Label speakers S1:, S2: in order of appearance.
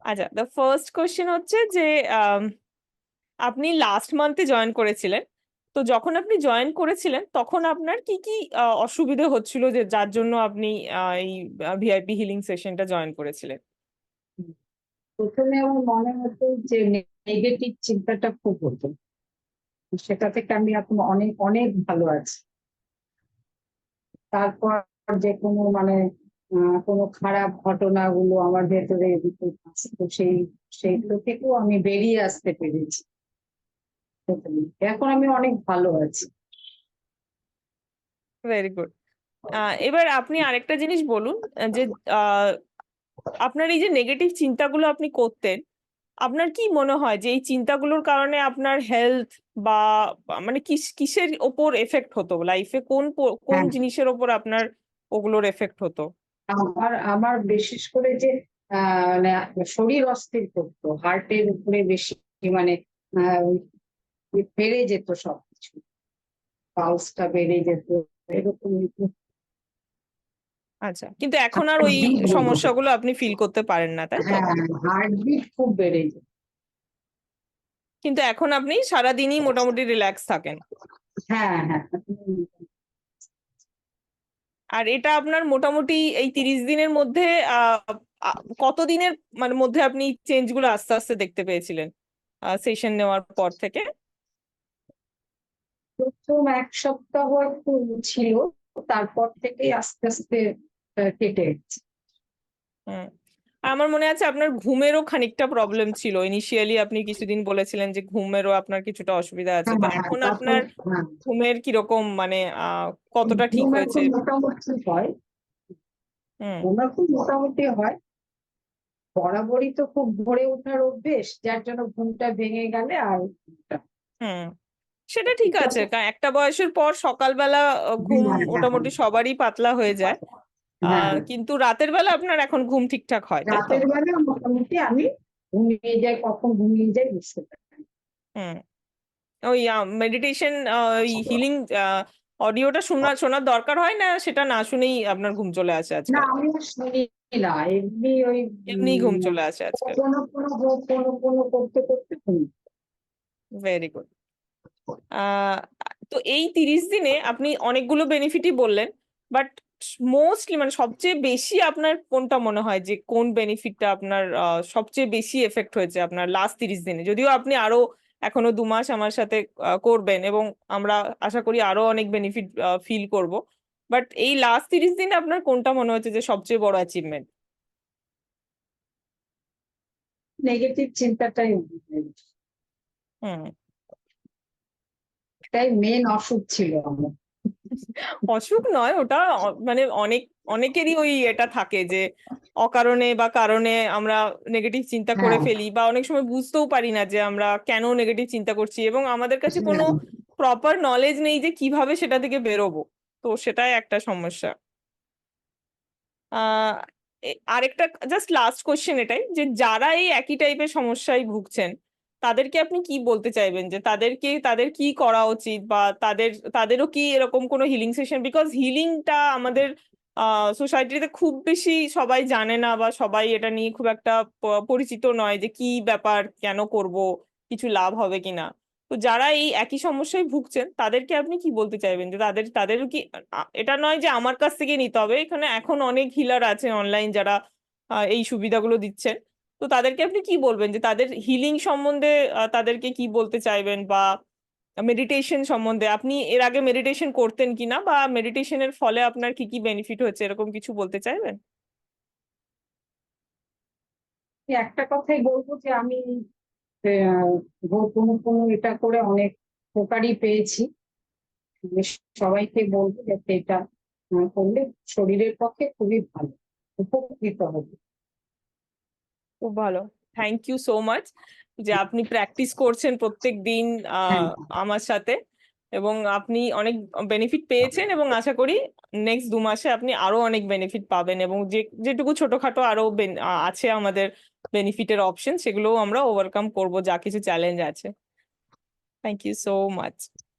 S1: আচ্ছা, the first question হচ্ছে যে আম, আপনি লাস্ট মান্থে জয়েন করেছিলেন। তো যখন আপনি জয়েন করেছিলেন তখন আপনার কি কি অসুবিধে হচ্ছিল যে যার জন্য আপনি এই ভিআইপি হিলিং সেশনটা জয়েন করেছিলেন?
S2: প্রথমে আমার মনে হতো যে নেগেটিভ চিন্তাটা খুব হতো। সেটা থেকে আমি এখন অনেক অনেক ভালো আছি। তারপর যে কোনো কোনো খারাপ ঘটনাগুলো আমার ভেতরে আসতো, সেইগুলো থেকেও আমি বেরিয়ে আসতে পেরেছি প্রথমে। এখন আমি অনেক ভালো আছি।
S1: Very good. এবার আপনি আরেকটা জিনিস বলুন, যে আহ, আপনার এই যে নেগেটিভ চিন্তাগুলো আপনি করতেন, আপনার কি মনে হয় যে এই চিন্তাগুলোর কারণে আপনার হেলথ বা মানে কিসের ওপর এফেক্ট হতো লাইফে, কোন
S2: হ্যাঁ,
S1: জিনিসের ওপর আপনার ওগুলোর এফেক্ট হতো?
S2: আমার আমার বিশেষ করে যে শরীর অস্থির করতো, হার্টের উপরে বেশি, মানে আহ, বেড়ে যেত সবকিছু, পালসটা বেড়ে যেত এরকম।
S1: আচ্ছা, কিন্তু এখন আর ওই সমস্যাগুলো আপনি ফিল করতে পারেন না, তাই তো?
S2: হ্যাঁ, হার্টবিট খুব বেড়ে যায়।
S1: কিন্তু এখন আপনি সারাদিনই মোটামুটি রিল্যাক্স থাকেন।
S2: হ্যাঁ, হ্যাঁ।
S1: আর এটা আপনার মোটামুটি এই 30 দিনের মধ্যে আহ কতদিনের মানে মধ্যে আপনি চেঞ্জ গুলো আস্তে আস্তে দেখতে পেয়েছিলেন সেশন নেওয়ার পর থেকে?
S2: প্রথম এক সপ্তাহ একটু ছিল, তারপর থেকে আস্তে আস্তে কেটে গেছে।
S1: হুম। আমার মনে আছে আপনার ঘুমেরও খানিকটা প্রবলেম ছিল ইনিশিয়ালি, আপনি কিছুদিন বলেছিলেন যে ঘুমেরও আপনার কিছুটা অসুবিধা আছে।
S2: হ্যাঁ,
S1: তো
S2: হ্যাঁ,
S1: এখন
S2: তারপর
S1: আপনার
S2: হ্যাঁ,
S1: ঘুমের কিরকম মানে কতটা ঠিক
S2: ঘুম
S1: হয়েছে?
S2: এখন মোটামুটি হয়।
S1: হুম।
S2: ঘুম এখন মোটামুটি হয়। বরাবরই তো খুব ভোরে ওঠার অভ্যেস, যার জন্য ঘুমটা ভেঙে গেলে আর
S1: হুম, সেটা ঠিক আছে, কারণ একটা বয়সের পর সকালবেলা ঘুম
S2: হ্যাঁ, হ্যাঁ,
S1: মোটামুটি সবারই পাতলা হয়ে যায়।
S2: হ্যাঁ।
S1: কিন্তু রাতের বেলা আপনার এখন ঘুম ঠিকঠাক হয়, তাই তো?
S2: রাতের বেলা মোটামুটি আমি ঘুমিয়ে যাই, কখন ঘুমিয়ে যাই বুঝতে পারি
S1: হুম। ওই মেডিটেশন, ওই হিলিং অডিওটা শোনার দরকার হয় না, সেটা না শুনেই আপনার ঘুম চলে আসে
S2: না।
S1: আজকাল?
S2: আমি আর শুনি না, এমনি ওই
S1: এমনি ঘুম চলে আসে আজকাল?
S2: কোনো কোনো কোনো কোনো করতে করতে ঘুম।
S1: Very good. আহ তো এই 30 দিনে আপনি অনেকগুলো বেনিফিটই বললেন, বাট মোস্টলি মানে সবচেয়ে বেশি আপনার কোনটা মনে হয় যে কোন বেনিফিটটা আপনার সবচেয়ে বেশি এফেক্ট হয়েছে আপনার লাস্ট 30 দিনে? যদিও আপনি আরো এখনো 2 মাস আমার সাথে করবেন, এবং আমরা আশা করি আরো অনেক বেনিফিট ফিল করব, বাট এই লাস্ট 30 দিনে আপনার কোনটা মনে হচ্ছে যে সবচেয়ে বড় অ্যাচিভমেন্ট?
S2: নেগেটিভ চিন্তাটাই,
S1: হুম।
S2: এটাই মেন অসুখ ছিল আমার।
S1: অসুখ নয় ওটা, মানে অনেকেরই ওই এটা থাকে যে অকারণে বা কারণে আমরা নেগেটিভ চিন্তা করে
S2: হ্যাঁ,
S1: ফেলি, বা অনেক সময় বুঝতেও পারি না যে আমরা কেন নেগেটিভ চিন্তা করছি, এবং আমাদের কাছে কোনো
S2: হ্যাঁ।
S1: প্রপার নলেজ নেই যে কিভাবে সেটা থেকে বেরোবো। তো সেটাই একটা সমস্যা। আহ আরেকটা জাস্ট লাস্ট কোশ্চেন এটাই, যে যারা এই একই টাইপের সমস্যায় ভুগছেন তাদেরকে আপনি কি বলতে চাইবেন, যে তাদের কি করা উচিত, বা তাদেরও কি এরকম কোনো হিলিং সেশন, বিকজ হিলিংটা আমাদের সোসাইটিতে খুব বেশি সবাই জানে না, বা সবাই এটা নিয়ে খুব একটা পরিচিত নয় যে কি ব্যাপার, কেন করব, কিছু লাভ হবে কিনা। তো যারা এই একই সমস্যায় ভুগছেন তাদেরকে আপনি কি বলতে চাইবেন, যে তাদের কি এটা নয় যে আমার কাছ থেকে নিতে হবে, এখানে এখন অনেক হিলার আছে অনলাইন যারা এই সুবিধাগুলো দিচ্ছেন। তো তাদেরকে আপনি কি বলবেন, যে তাদের হিলিং সম্বন্ধে তাদেরকে কি বলতে চাইবেন, বা মেডিটেশন সম্বন্ধে আপনি এর আগে মেডিটেশন করতেন কিনা, বা মেডিটেশনের ফলে আপনার কি কি বেনিফিট হয়েছে, এরকম কিছু বলতে চাইবেন?
S2: আমি একটা কথাই বলবো যে আমি আহ, কোনো কোনো এটা করে অনেক উপকারই পেয়েছি। আমি সবাইকে বলবো যাতে এটা করলে শরীরের পক্ষে খুবই ভালো, উপকৃত হবে।
S1: খুব ভালো। থ্যাংক ইউ সো মাচ যে আপনি প্র্যাকটিস করছেন প্রত্যেক দিন
S2: হ্যাঁ,
S1: আমার সাথে, এবং আপনি অনেক বেনিফিট পেয়েছেন, এবং আশা করি নেক্সট 2 মাসে আপনি আরো অনেক বেনিফিট পাবেন, এবং যেটুকু ছোটখাটো আরো আছে আমাদের বেনিফিটের অপশন, সেগুলোও আমরা ওভারকাম করব, যা কিছু চ্যালেঞ্জ আছে। Thank you so much.